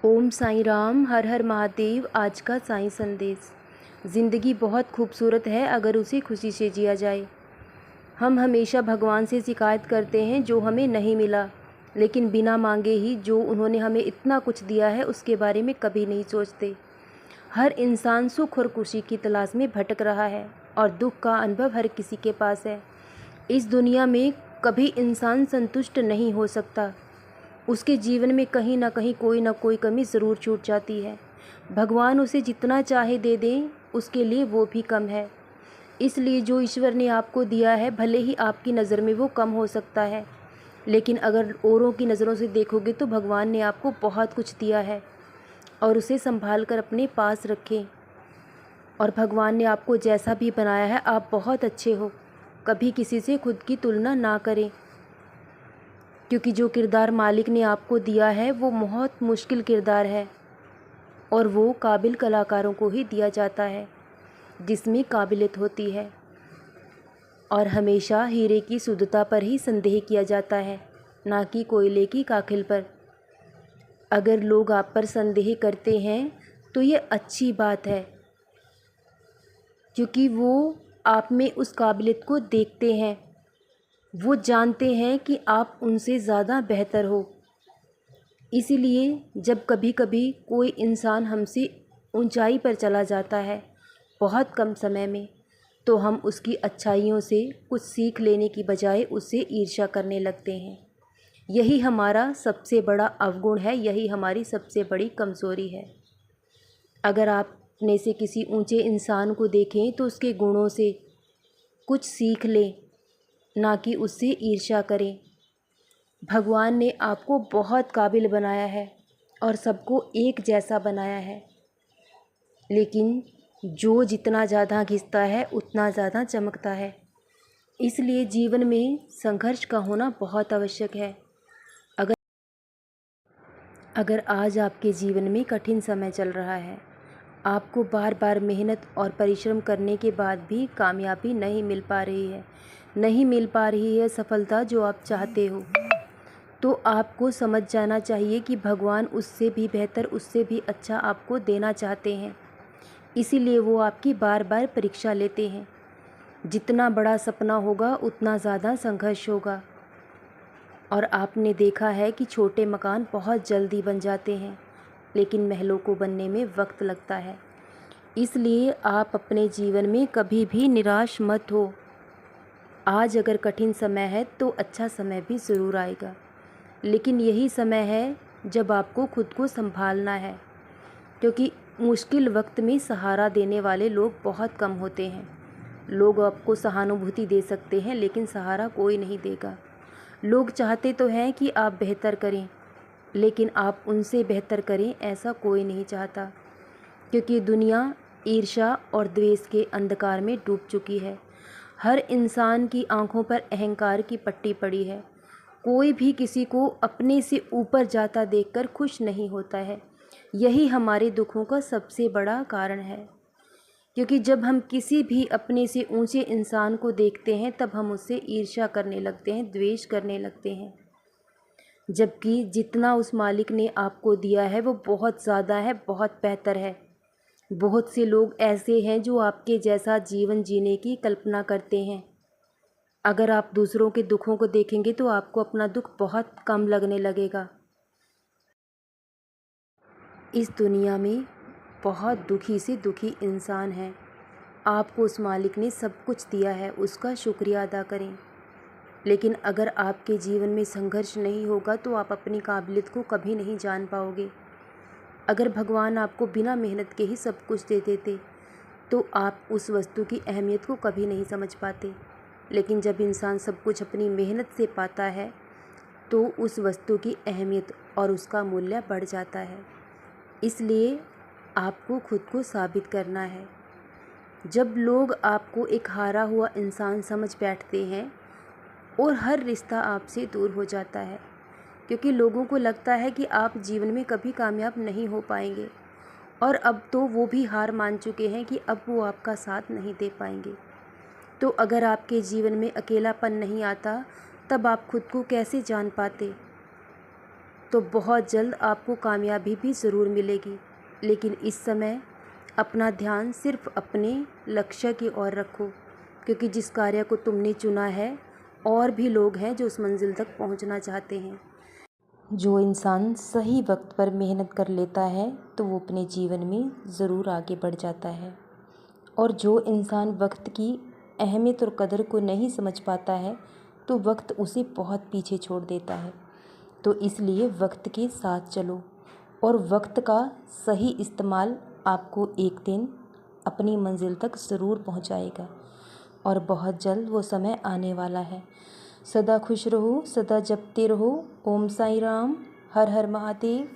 ओम साईं राम, हर हर महादेव। आज का साईं संदेश। ज़िंदगी बहुत खूबसूरत है अगर उसे खुशी से जिया जाए। हम हमेशा भगवान से शिकायत करते हैं जो हमें नहीं मिला, लेकिन बिना मांगे ही जो उन्होंने हमें इतना कुछ दिया है उसके बारे में कभी नहीं सोचते। हर इंसान सुख और खुशी की तलाश में भटक रहा है और दुख का अनुभव हर किसी के पास है। इस दुनिया में कभी इंसान संतुष्ट नहीं हो सकता। उसके जीवन में कहीं ना कोई कमी ज़रूर छूट जाती है। भगवान उसे जितना चाहे दे दें, उसके लिए वो भी कम है। इसलिए जो ईश्वर ने आपको दिया है, भले ही आपकी नज़र में वो कम हो सकता है, लेकिन अगर औरों की नज़रों से देखोगे तो भगवान ने आपको बहुत कुछ दिया है और उसे संभाल कर अपने पास रखें। और भगवान ने आपको जैसा भी बनाया है, आप बहुत अच्छे हो। कभी किसी से खुद की तुलना ना करें, क्योंकि जो किरदार मालिक ने आपको दिया है वो बहुत मुश्किल किरदार है और वो काबिल कलाकारों को ही दिया जाता है जिसमें काबिलियत होती है। और हमेशा हीरे की शुद्धता पर ही संदेह किया जाता है, ना कि कोयले की काखिल पर। अगर लोग आप पर संदेह करते हैं तो ये अच्छी बात है, क्योंकि वो आप में उस काबिलियत को देखते हैं। वो जानते हैं कि आप उनसे ज़्यादा बेहतर हो। इसीलिए जब कभी कभी कोई इंसान हमसे ऊंचाई पर चला जाता है बहुत कम समय में, तो हम उसकी अच्छाइयों से कुछ सीख लेने की बजाय उससे ईर्ष्या करने लगते हैं। यही हमारा सबसे बड़ा अवगुण है, यही हमारी सबसे बड़ी कमज़ोरी है। अगर आप अपने से किसी ऊंचे इंसान को देखें तो उसके गुणों से कुछ सीख लें, ना कि उससे ईर्ष्या करें। भगवान ने आपको बहुत काबिल बनाया है और सबको एक जैसा बनाया है, लेकिन जो जितना ज़्यादा घिसता है उतना ज़्यादा चमकता है। इसलिए जीवन में संघर्ष का होना बहुत आवश्यक है। अगर अगर आज आपके जीवन में कठिन समय चल रहा है, आपको बार बार मेहनत और परिश्रम करने के बाद भी कामयाबी नहीं मिल पा रही है, नहीं मिल पा रही है सफलता जो आप चाहते हो, तो आपको समझ जाना चाहिए कि भगवान उससे भी बेहतर, उससे भी अच्छा आपको देना चाहते हैं। इसीलिए वो आपकी बार बार परीक्षा लेते हैं। जितना बड़ा सपना होगा उतना ज़्यादा संघर्ष होगा। और आपने देखा है कि छोटे मकान बहुत जल्दी बन जाते हैं, लेकिन महलों को बनने में वक्त लगता है। इसलिए आप अपने जीवन में कभी भी निराश मत हो। आज अगर कठिन समय है तो अच्छा समय भी ज़रूर आएगा, लेकिन यही समय है जब आपको खुद को संभालना है, क्योंकि मुश्किल वक्त में सहारा देने वाले लोग बहुत कम होते हैं। लोग आपको सहानुभूति दे सकते हैं, लेकिन सहारा कोई नहीं देगा। लोग चाहते तो हैं कि आप बेहतर करें, लेकिन आप उनसे बेहतर करें ऐसा कोई नहीं चाहता, क्योंकि दुनिया ईर्ष्या और द्वेष के अंधकार में डूब चुकी है। हर इंसान की आंखों पर अहंकार की पट्टी पड़ी है। कोई भी किसी को अपने से ऊपर जाता देखकर खुश नहीं होता है। यही हमारे दुखों का सबसे बड़ा कारण है, क्योंकि जब हम किसी भी अपने से ऊंचे इंसान को देखते हैं तब हम उससे ईर्ष्या करने लगते हैं, द्वेष करने लगते हैं, जबकि जितना उस मालिक ने आपको दिया है वो बहुत ज़्यादा है, बहुत बेहतर है। बहुत से लोग ऐसे हैं जो आपके जैसा जीवन जीने की कल्पना करते हैं। अगर आप दूसरों के दुखों को देखेंगे तो आपको अपना दुख बहुत कम लगने लगेगा। इस दुनिया में बहुत दुखी से दुखी इंसान है। आपको उस मालिक ने सब कुछ दिया है, उसका शुक्रिया अदा करें। लेकिन अगर आपके जीवन में संघर्ष नहीं होगा तो आप अपनी काबिलियत को कभी नहीं जान पाओगे। अगर भगवान आपको बिना मेहनत के ही सब कुछ दे देते तो आप उस वस्तु की अहमियत को कभी नहीं समझ पाते। लेकिन जब इंसान सब कुछ अपनी मेहनत से पाता है तो उस वस्तु की अहमियत और उसका मूल्य बढ़ जाता है। इसलिए आपको खुद को साबित करना है। जब लोग आपको एक हारा हुआ इंसान समझ बैठते हैं और हर रिश्ता आपसे दूर हो जाता है, क्योंकि लोगों को लगता है कि आप जीवन में कभी कामयाब नहीं हो पाएंगे, और अब तो वो भी हार मान चुके हैं कि अब वो आपका साथ नहीं दे पाएंगे। तो अगर आपके जीवन में अकेलापन नहीं आता तब आप खुद को कैसे जान पाते। तो बहुत जल्द आपको कामयाबी भी ज़रूर मिलेगी। लेकिन इस समय अपना ध्यान सिर्फ अपने लक्ष्य की ओर रखो, क्योंकि जिस कार्य को तुमने चुना है और भी लोग हैं जो उस मंजिल तक पहुंचना चाहते हैं। जो इंसान सही वक्त पर मेहनत कर लेता है तो वो अपने जीवन में ज़रूर आगे बढ़ जाता है, और जो इंसान वक्त की अहमियत और कदर को नहीं समझ पाता है तो वक्त उसे बहुत पीछे छोड़ देता है। तो इसलिए वक्त के साथ चलो, और वक्त का सही इस्तेमाल आपको एक दिन अपनी मंजिल तक ज़रूर पहुंचाएगा, और बहुत जल्द वो समय आने वाला है। सदा खुश रहो, सदा जपते रहो। ओम साई राम, हर हर महादेव।